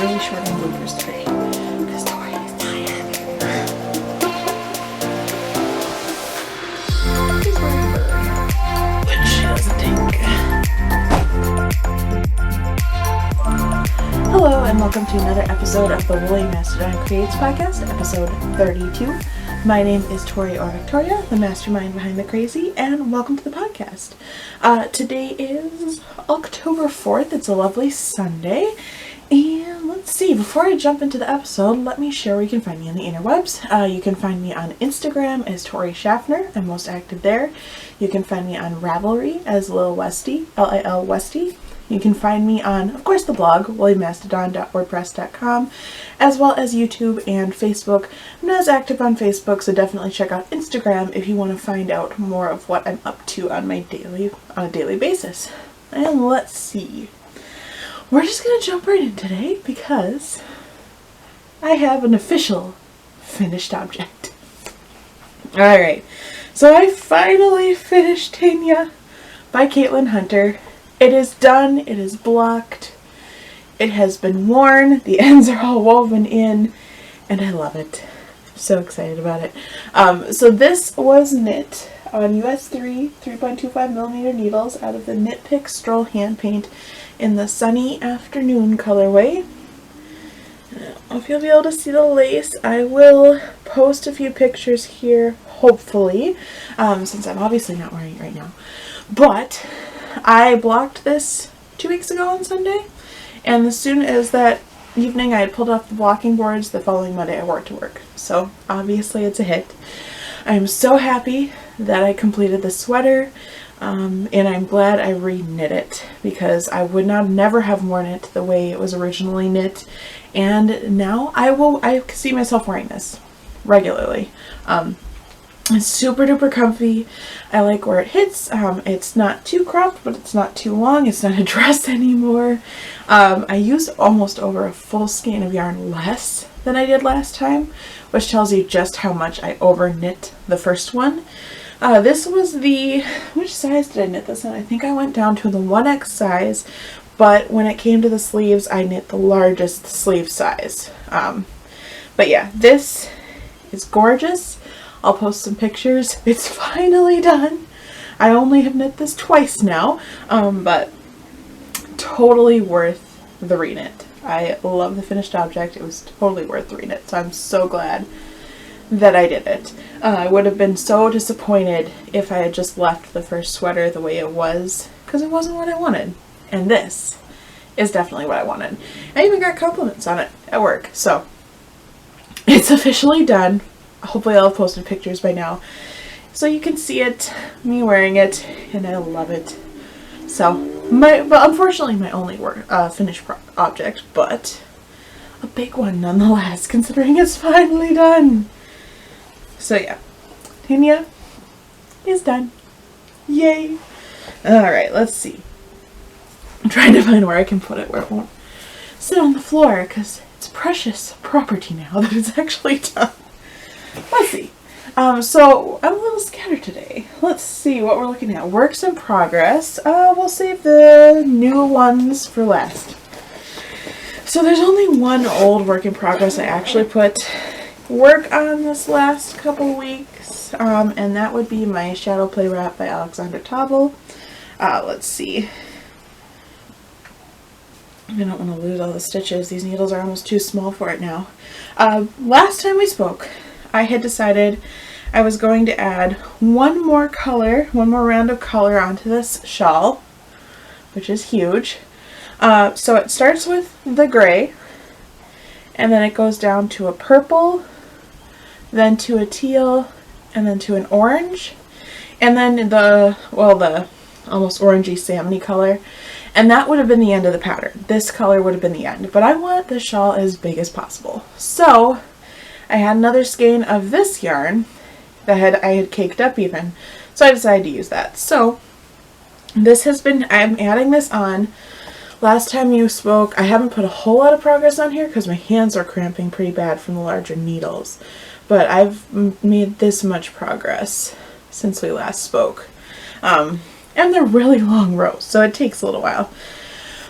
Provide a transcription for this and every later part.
really short on bloopers today because Tori is tired. She's wearing a bird, which she doesn't take. Hello and welcome to another episode of the Woolly Mastadon Creates podcast, episode 32. My name is Tori or Victoria, the mastermind behind the crazy, and welcome to the podcast. Today is October 4th. It's a lovely Sunday. And let's see, before I jump into the episode, let me share where you can find me on the interwebs. You can find me on Instagram as Tori Schaffner. I'm most active there. You can find me on Ravelry as lilwestie, Lilwestie. You can find me on, of course, the blog, woolymastadon.wordpress.com, as well as YouTube and Facebook. I'm not as active on Facebook, so definitely check out Instagram if you want to find out more of what I'm up to on a daily basis. And let's see. We're just going to jump right in today because I have an official finished object. Alright, so I finally finished Tanya by Caitlin Hunter. It is done, it is blocked, it has been worn, the ends are all woven in, and I love it. I'm so excited about it. So this was knit on US 3.25mm needles out of the Knit Pick Stroll hand paint in the Sunny Afternoon colorway. I don't know if you'll be able to see the lace. I will post a few pictures here, hopefully, since I'm obviously not wearing it right now. But I blocked this 2 weeks ago on Sunday, and as soon as that evening I had pulled off the blocking boards, the following Monday I wore it to work. So obviously it's a hit. I'm so happy that I completed the sweater, and I'm glad I re-knit it because I would never have worn it the way it was originally knit, and now I can see myself wearing this regularly. It's super duper comfy. I like where it hits. It's not too cropped, but it's not too long. It's not a dress anymore. I used almost over a full skein of yarn less than I did last time, which tells you just how much I over knit the first one. This was which size did I knit this in? I think I went down to the 1X size, but when it came to the sleeves, I knit the largest sleeve size. But yeah, this is gorgeous. I'll post some pictures. It's finally done. I only have knit this twice now, but totally worth the reknit. I love the finished object. It was totally worth the reknit, so I'm so glad that I did it. I would have been so disappointed if I had just left the first sweater the way it was, because it wasn't what I wanted. And this is definitely what I wanted. I even got compliments on it at work, so it's officially done. Hopefully I'll have posted pictures by now so you can see it, me wearing it, and I love it. So, but unfortunately my only finished object, but a big one nonetheless, considering it's finally done. So yeah, Tanya is done. Yay! Alright, let's see. I'm trying to find where I can put it where it won't sit on the floor, because it's precious property now that it's actually done. Let's see. So I'm a little scattered today. Let's see what we're looking at. Works in progress. We'll save the new ones for last. So there's only one old work in progress I actually put work on this last couple weeks, and that would be my Shadow Play Wrap by Alexandra Tobel. Let's see. I don't want to lose all the stitches. These needles are almost too small for it now. Last time we spoke, I had decided I was going to add one more round of color onto this shawl, which is huge. So it starts with the gray, and then it goes down to a purple, then to a teal, and then to an orange, and then the almost orangey salmony color, and that would have been the end of the pattern. This color would have been the end, but I want the shawl as big as possible. So I had another skein of this yarn that I had caked up even, so I decided to use that. So I'm adding this on. Last time you spoke, I haven't put a whole lot of progress on here because my hands are cramping pretty bad from the larger needles, but I've made this much progress since we last spoke. And they're really long rows, so it takes a little while.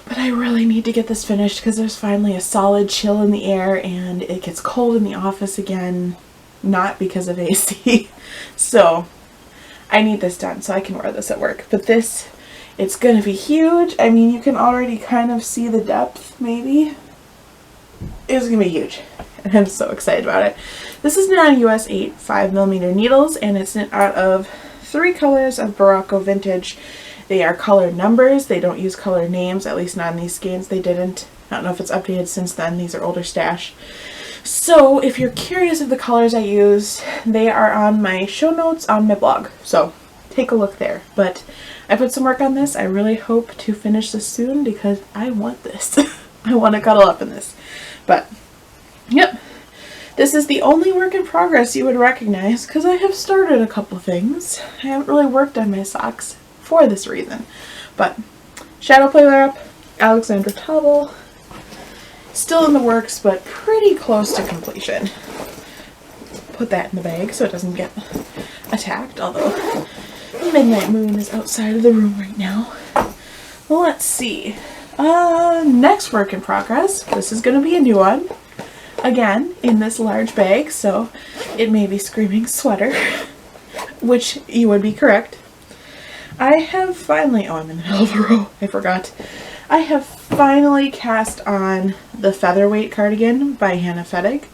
But I really need to get this finished because there's finally a solid chill in the air and it gets cold in the office again, not because of AC. So I need this done so I can wear this at work. But this, it's going to be huge. I mean, you can already kind of see the depth, maybe. It's going to be huge. And I'm so excited about it. This is knit on US 8 5mm needles, and it's knit out of 3 colors of Barocco Vintage. They are color numbers. They don't use color names, at least not in these skeins. They didn't. I don't know if it's updated since then. These are older stash. So if you're curious of the colors I use, they are on my show notes on my blog. So take a look there. But I put some work on this. I really hope to finish this soon because I want this. I want to cuddle up in this. But, yep. This is the only work in progress you would recognize because I have started a couple things. I haven't really worked on my socks for this reason. But Shadow Play Wrap, Alexandra Towel, still in the works, but pretty close to completion. Put that in the bag so it doesn't get attacked, although Midnight Moon is outside of the room right now. Well, let's see. Next work in progress. This is going to be a new one. Again, in this large bag, so it may be screaming sweater, which you would be correct. I have finally, oh, I'm in the middle of a row, I forgot. I have finally cast on the Featherweight Cardigan by Hannah Fettig.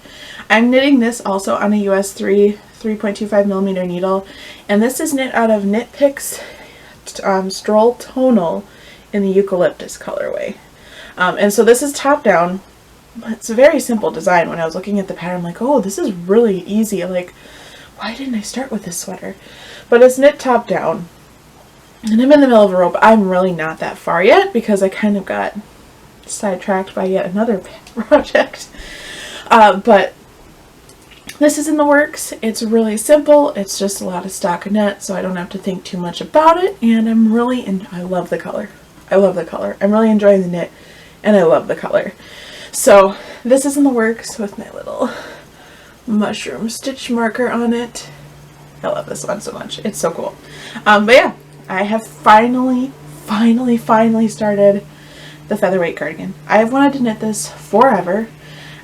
I'm knitting this also on a US 3.25mm needle, and this is knit out of Knit Picks Stroll Tonal in the Eucalyptus colorway. And so this is top down. It's a very simple design. When I was looking at the pattern, I'm like, oh, this is really easy. Like, why didn't I start with this sweater? But it's knit top down. And I'm in the middle of a row, but I'm really not that far yet because I kind of got sidetracked by yet another project. But this is in the works. It's really simple. It's just a lot of stockinette, so I don't have to think too much about it. And I'm really, I love the color. I love the color. I'm really enjoying the knit, and I love the color. So this is in the works with my little mushroom stitch marker on it. I love this one so much. It's so cool. But yeah, I have finally started the Featherweight Cardigan. I've wanted to knit this forever.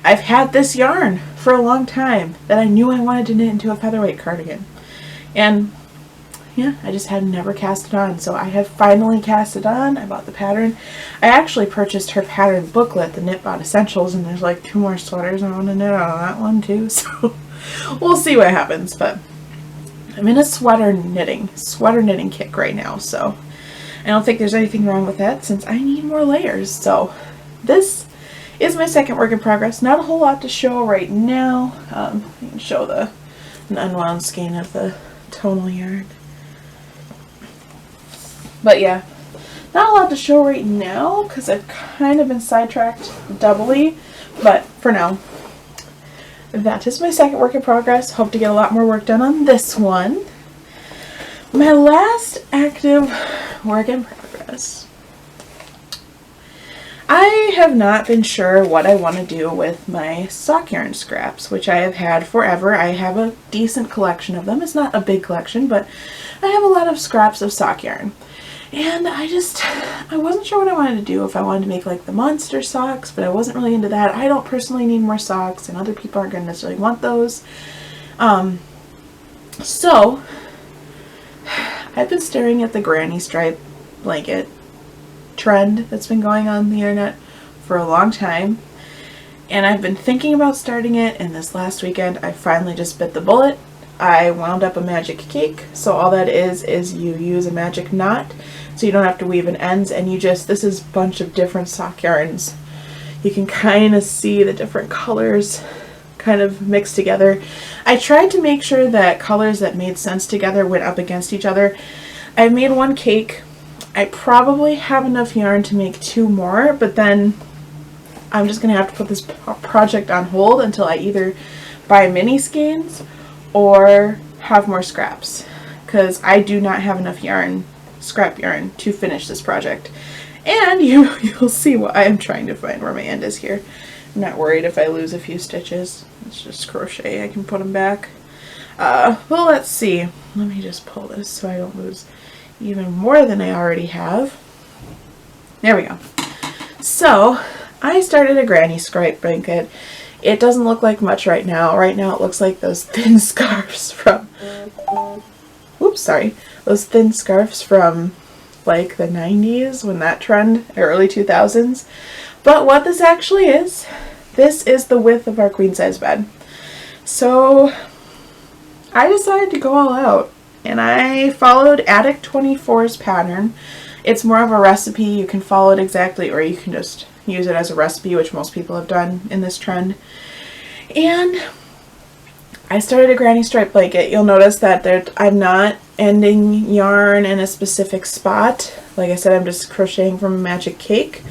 I've had this yarn for a long time that I knew I wanted to knit into a Featherweight Cardigan. And yeah, I just had never cast it on. So I have finally cast it on. I bought the pattern. I actually purchased her pattern booklet, the Knitbot Essentials, and there's like 2 more sweaters I want to knit out of that one too. So we'll see what happens. But I'm in a sweater knitting kick right now. So I don't think there's anything wrong with that since I need more layers. So this is my second work in progress. Not a whole lot to show right now. I can show an unwound skein of the tonal yarn. But yeah, not a lot to show right now because I've kind of been sidetracked doubly. But for now, that is my second work in progress. Hope to get a lot more work done on this one. My last active work in progress. I have not been sure what I want to do with my sock yarn scraps, which I have had forever. I have a decent collection of them. It's not a big collection, but I have a lot of scraps of sock yarn. And I wasn't sure what I wanted to do, if I wanted to make like the monster socks, but I wasn't really into that. I don't personally need more socks, and other people aren't going to necessarily want those. So I've been staring at the granny stripe blanket trend that's been going on the internet for a long time, and I've been thinking about starting it, and this last weekend I finally just bit the bullet. I wound up a magic cake. So all that is you use a magic knot, so you don't have to weave in ends, and this is a bunch of different sock yarns. You can kind of see the different colors kind of mixed together. I tried to make sure that colors that made sense together went up against each other. I made one cake. I probably have enough yarn to make 2 more, but then I'm just going to have to put this project on hold until I either buy mini skeins or have more scraps, because I do not have enough scrap yarn to finish this project. And you'll see what I am trying to find where my end is here. I'm not worried if I lose a few stitches. It's just crochet. I can put them back. Well, let's see. Let me just pull this so I don't lose even more than I already have. There we go. So I started a granny stripe blanket. It doesn't look like much right now. Right now it looks like those thin scarves from, those thin scarves from like the 90s when that trend, early 2000s. But what this actually is, this is the width of our queen size bed. So I decided to go all out and I followed Attic 24's pattern. It's more of a recipe. You can follow it exactly, or you can just use it as a recipe, which most people have done in this trend. And I started a granny stripe blanket. You'll notice that I'm not ending yarn in a specific spot. Like I said, I'm just crocheting from a magic cake.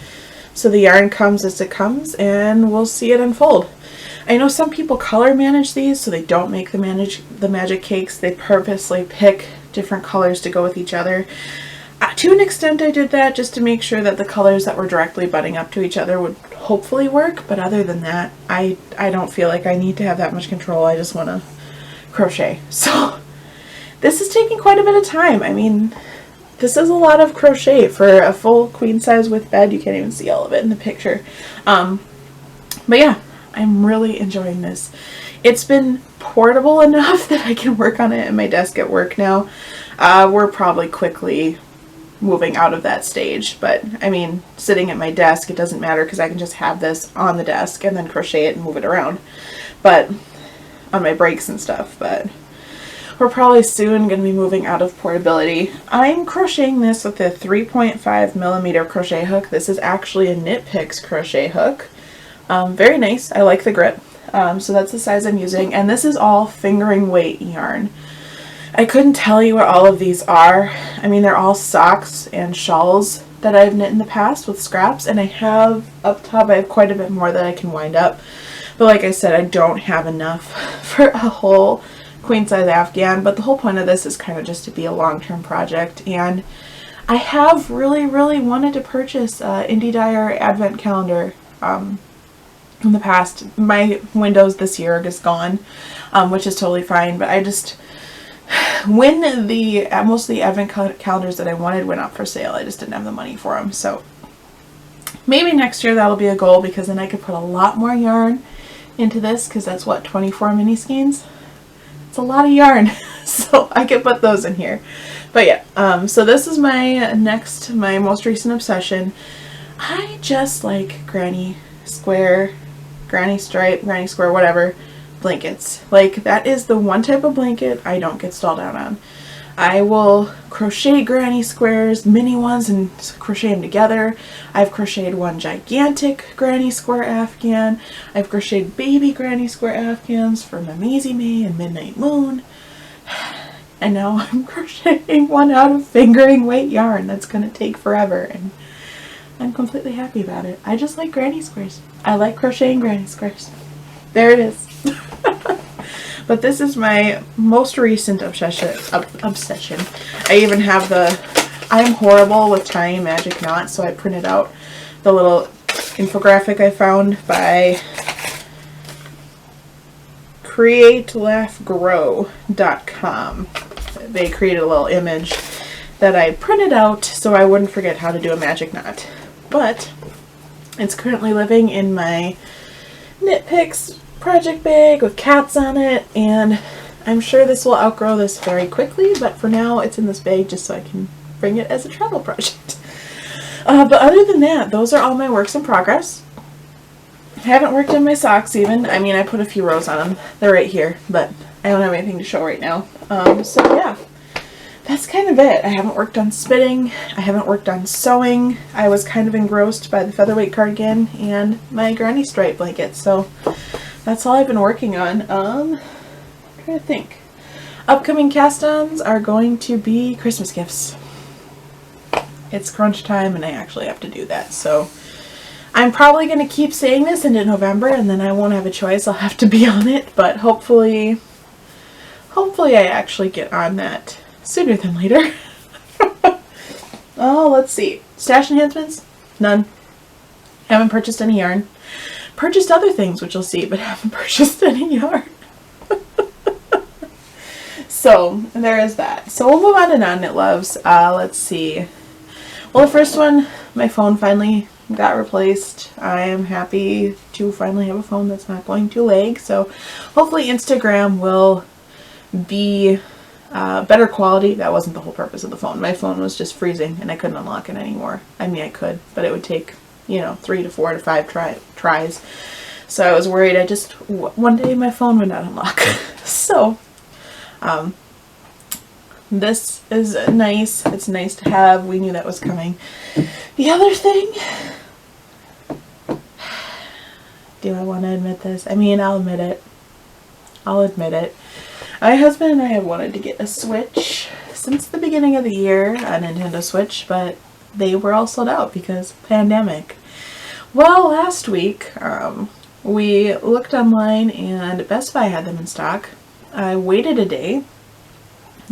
So the yarn comes as it comes and we'll see it unfold. I know some people color manage these, so they don't make the magic cakes. They purposely pick different colors to go with each other. To an extent I did that just to make sure that the colors that were directly butting up to each other would hopefully work, but other than that, I don't feel like I need to have that much control. I just want to crochet. So this is taking quite a bit of time. I mean, this is a lot of crochet for a full queen size width bed. You can't even see all of it in the picture. But yeah, I'm really enjoying this. It's been portable enough that I can work on it at my desk at work now. We're probably quickly moving out of that stage, but I mean, sitting at my desk, it doesn't matter because I can just have this on the desk and then crochet it and move it around, but on my breaks and stuff. But we're probably soon going to be moving out of portability. I'm crocheting this with a 3.5mm crochet hook. This is actually a Knit Picks crochet hook. Very nice. I like the grip. So that's the size I'm using, and this is all fingering weight yarn. I couldn't tell you what all of these are. I mean, they're all socks and shawls that I've knit in the past with scraps, and I have up top, I have quite a bit more that I can wind up. But like I said, I don't have enough for a whole queen size Afghan, but the whole point of this is kind of just to be a long-term project. And I have really wanted to purchase Indie Dyer advent calendar in the past. My Windows this year is gone, which is totally fine, but I just, when most of the advent calendars that I wanted went up for sale, I just didn't have the money for them. So maybe next year that'll be a goal, because then I could put a lot more yarn into this, because that's what, 24 mini skeins? It's a lot of yarn. So I could put those in here. But yeah, so this is my most recent obsession. I just like granny square, granny stripe, granny square, whatever blankets. Like, that is the one type of blanket I don't get stalled out on. I will crochet granny squares, mini ones, and crochet them together. I've crocheted one gigantic granny square Afghan. I've crocheted baby granny square Afghans for Mamazy May and Midnight Moon. And now I'm crocheting one out of fingering weight yarn that's going to take forever, and I'm completely happy about it. I just like granny squares. I like crocheting granny squares. There it is. But this is my most recent obsession. I even have I'm horrible with tying magic knots, so I printed out the little infographic I found by createlaughgrow.com. They created a little image that I printed out so I wouldn't forget how to do a magic knot. But it's currently living in my Knit Picks project bag with cats on it, and I'm sure this will outgrow this very quickly, but for now it's in this bag just so I can bring it as a travel project. But other than that, those are all my works in progress. I haven't worked on my socks even. I mean, I put a few rows on them. They're right here, but I don't have anything to show right now. So yeah, that's kind of it. I haven't worked on spitting. I haven't worked on sewing. I was kind of engrossed by the Featherweight Cardigan and my granny stripe blanket, so that's all I've been working on. I'm trying to think. Upcoming cast-ons are going to be Christmas gifts. It's crunch time and I actually have to do that, so I'm probably going to keep saying this into November, and then I won't have a choice. I'll have to be on it, but hopefully I actually get on that sooner than later. Oh, let's see. Stash enhancements? None. Haven't purchased any yarn. Purchased other things, which you'll see, but haven't purchased any yarn. So there is that. So we'll move on to non-knit loves. Let's see. Well, the first one, my phone finally got replaced. I am happy to finally have a phone that's not going to lag. So hopefully Instagram will be better quality. That wasn't the whole purpose of the phone. My phone was just freezing and I couldn't unlock it anymore. I mean, I could, but it would take, 3 to 4 to 5 tries. So I was worried one day my phone would not unlock. So, this is nice. It's nice to have. We knew that was coming. The other thing, do I want to admit this? I mean, I'll admit it. My husband and I have wanted to get a Switch since the beginning of the year, a Nintendo Switch, but they were all sold out because pandemic. Well, last week, we looked online and Best Buy had them in stock. I waited a day,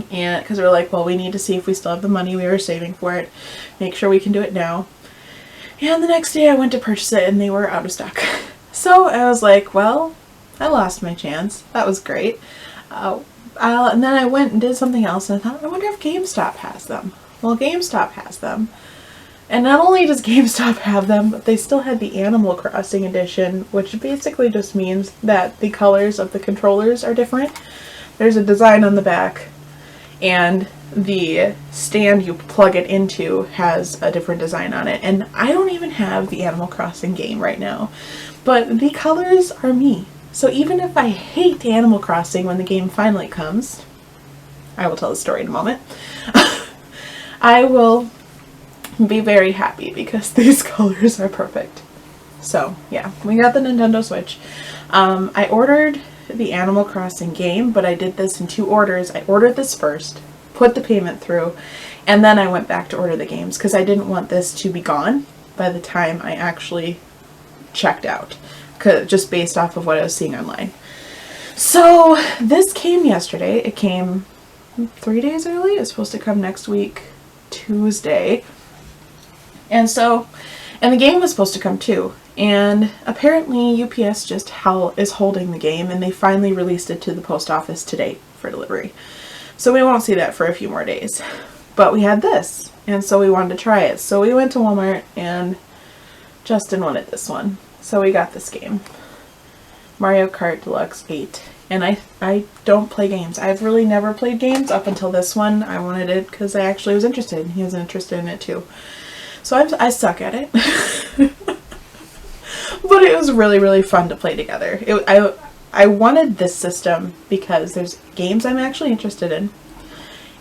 and because we were like, well, we need to see if we still have the money we were saving for it, make sure we can do it now. And the next day I went to purchase it and they were out of stock. So I was like, well, I lost my chance. That was great. And then I went and did something else and I thought, I wonder if GameStop has them. Well, GameStop has them. And not only does GameStop have them, but they still had the Animal Crossing edition, which basically just means that the colors of the controllers are different. There's a design on the back, and the stand you plug it into has a different design on it. And I don't even have the Animal Crossing game right now, but the colors are me. So even if I hate Animal Crossing when the game finally comes, I will tell the story in a moment, I will be very happy because these colors are perfect. So yeah, we got the Nintendo Switch. I ordered the Animal Crossing game, but I did this in 2 orders. I ordered this first, put the payment through, and then I went back to order the games because I didn't want this to be gone by the time I actually checked out, just based off of what I was seeing online. So this came yesterday. It came 3 days early. It's supposed to come next week, Tuesday. And the game was supposed to come too. And apparently UPS just is holding the game, and they finally released it to the post office today for delivery. So we won't see that for a few more days. But we had this, and so we wanted to try it. So we went to Walmart, and Justin wanted this one. So we got this game, Mario Kart Deluxe 8. And I don't play games. I've really never played games up until this one. I wanted it because I actually was interested. He was interested in it too. So I suck at it. But it was really, really fun to play together. I wanted this system because there's games I'm actually interested in.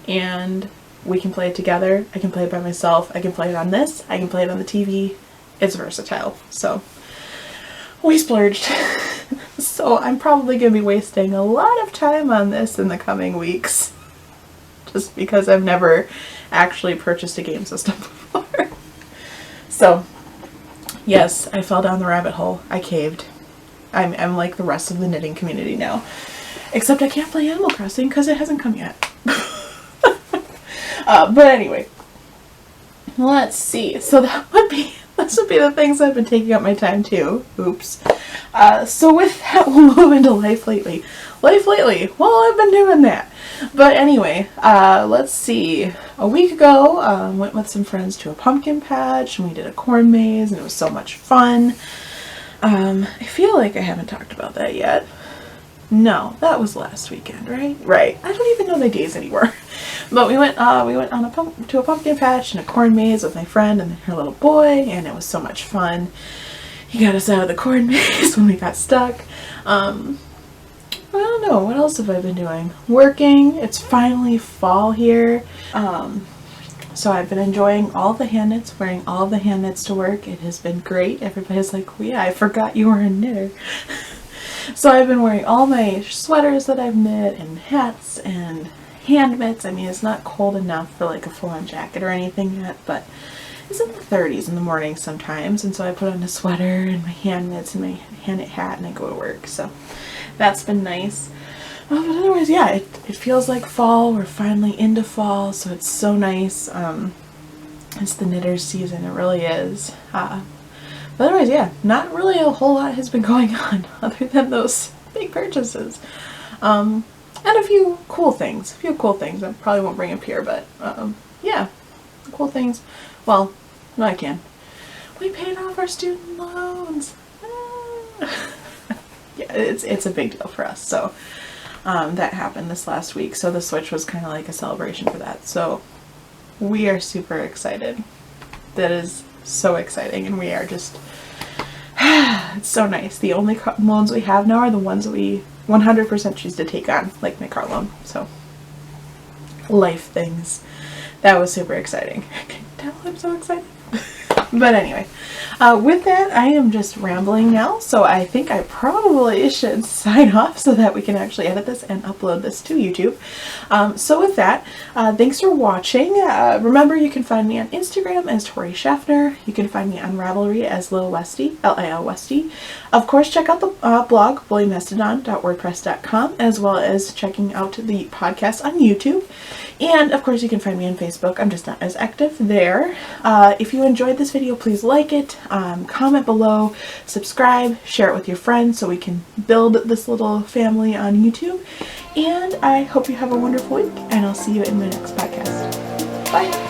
And we can play it together. I can play it by myself. I can play it on this. I can play it on the TV. It's versatile. So we splurged. So I'm probably going to be wasting a lot of time on this in the coming weeks. Just because I've never actually purchased a game system before. So, yes, I fell down the rabbit hole. I caved. I'm like the rest of the knitting community now. Except I can't play Animal Crossing because it hasn't come yet. But anyway, let's see. So this would be the things I've been taking up my time too. Oops. So with that, we'll move into life lately. Well, I've been doing that. But anyway, let's see. A week ago, went with some friends to a pumpkin patch, and we did a corn maze, and it was so much fun. I feel like I haven't talked about that yet. No, that was last weekend, right? Right. I don't even know the days anymore. But we went to a pumpkin patch and a corn maze with my friend and her little boy, and it was so much fun. He got us out of the corn maze when we got stuck. I don't know, what else have I been doing? Working. It's finally fall here. So I've been enjoying all the hand knits, wearing all the hand knits to work. It has been great. Everybody's like, oh, yeah, I forgot you were a knitter. So I've been wearing all my sweaters that I've knit and hats and hand mitts. I mean, it's not cold enough for like a full-on jacket or anything yet, but it's in the 30s in the morning sometimes. And so I put on a sweater and my hand mitts and my hand knit hat and I go to work. So that's been nice. But otherwise, yeah, it feels like fall. We're finally into fall, so it's so nice. It's the knitter's season, it really is. But otherwise, yeah, not really a whole lot has been going on other than those big purchases. And a few cool things. I probably won't bring up here, but yeah, cool things. Well, no, I can. We paid off our student loans. Yeah, it's a big deal for us. So that happened this last week. So the Switch was kind of like a celebration for that. So we are super excited. That is so exciting, and we are just it's so nice. The only loans we have now are the ones that we 100% choose to take on, like my car loan. So life things. That was super exciting. Can you tell I'm so excited? But anyway, with that, I am just rambling now, so I think I probably should sign off so that we can actually edit this and upload this to YouTube. So with that, thanks for watching. Remember, you can find me on Instagram as Tori Schaffner. You can find me on Ravelry as lilwestie, Lilwestie. Of course, check out the blog, bullymastadon.wordpress.com, as well as checking out the podcast on YouTube. And of course, you can find me on Facebook. I'm just not as active there. If you enjoyed this video, please like it, comment below, subscribe, share it with your friends so we can build this little family on YouTube. And I hope you have a wonderful week, and I'll see you in my next podcast. Bye!